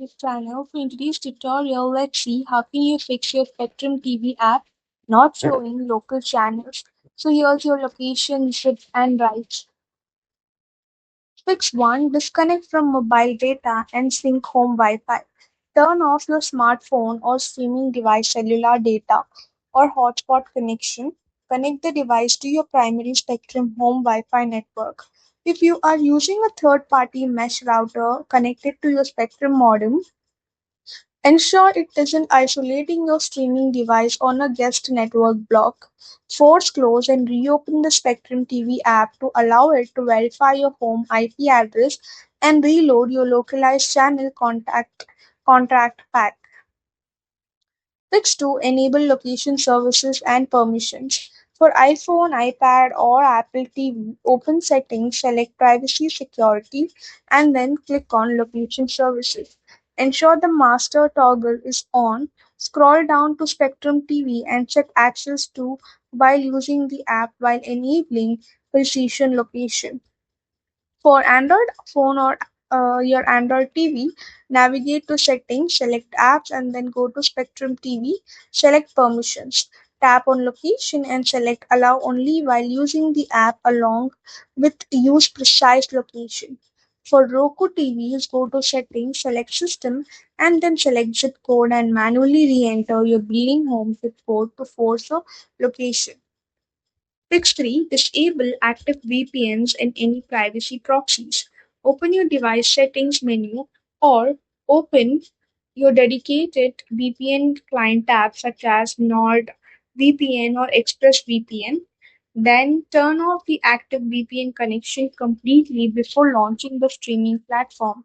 this channel. For today's tutorial, let's see how can you fix your Spectrum TV app not showing local channels. So here's your location, zip and rights. Fix 1. Disconnect from mobile data and sync home Wi-Fi. Turn off your smartphone or streaming device cellular data or hotspot connection. Connect the device to your primary Spectrum home Wi-Fi network. If you are using a third-party mesh router connected to your Spectrum modem, ensure it isn't isolating your streaming device on a guest network block. Force close and reopen the Spectrum TV app to allow it to verify your home IP address and reload your localized channel contract pack. Fix 2. Enable location services and permissions. For iPhone, iPad, or Apple TV, open Settings, select Privacy Security, and then click on Location Services. Ensure the master toggle is on. Scroll down to Spectrum TV and check Access to while using the app while enabling precision location. For Android phone or your Android TV, navigate to Settings, select Apps, and then go to Spectrum TV, select Permissions. Tap on Location and select Allow only while using the app along with Use Precise Location. For Roku TVs, go to Settings, select System, and then select zip code and manually re-enter your billing home zip code to force a location. Fix 3. Disable active VPNs and any privacy proxies. Open your device settings menu or open your dedicated VPN client tab such as NordVPN or ExpressVPN. Then turn off the active VPN connection completely before launching the streaming platform.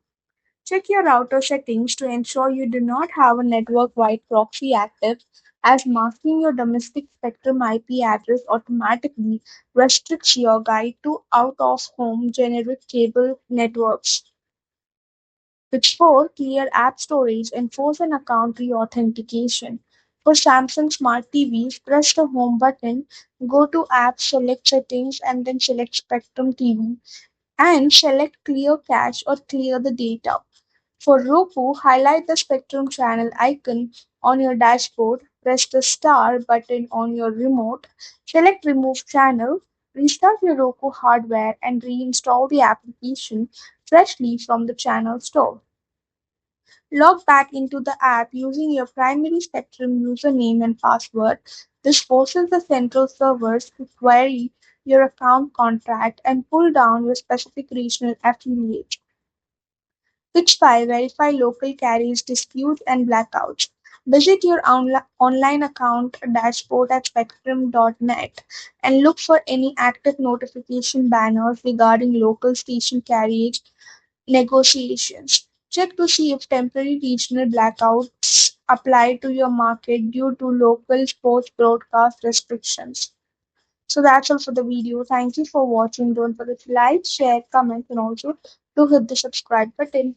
Check your router settings to ensure you do not have a network-wide proxy active, as masking your domestic Spectrum IP address automatically restricts your guide to out-of-home generic cable networks. Fix 4. Clear app storage and force an account reauthentication. For Samsung Smart TVs, press the Home button, go to Apps, select Settings, and then select Spectrum TV, and select Clear Cache or Clear the Data. For Roku, highlight the Spectrum channel icon on your dashboard, press the star button on your remote, select Remove Channel, restart your Roku hardware, and reinstall the application freshly from the channel store. Log back into the app using your primary Spectrum username and password. This forces the central servers to query your account contract and pull down your specific regional affiliate. Fix 5. Verify local carriers, disputes, and blackouts. Visit your online account dashboard at spectrum.net and look for any active notification banners regarding local station carriage negotiations. Check to see if temporary regional blackouts apply to your market due to local sports broadcast restrictions. So that's all for the video. Thank you for watching. Don't forget to like, share, comment, and also to hit the subscribe button.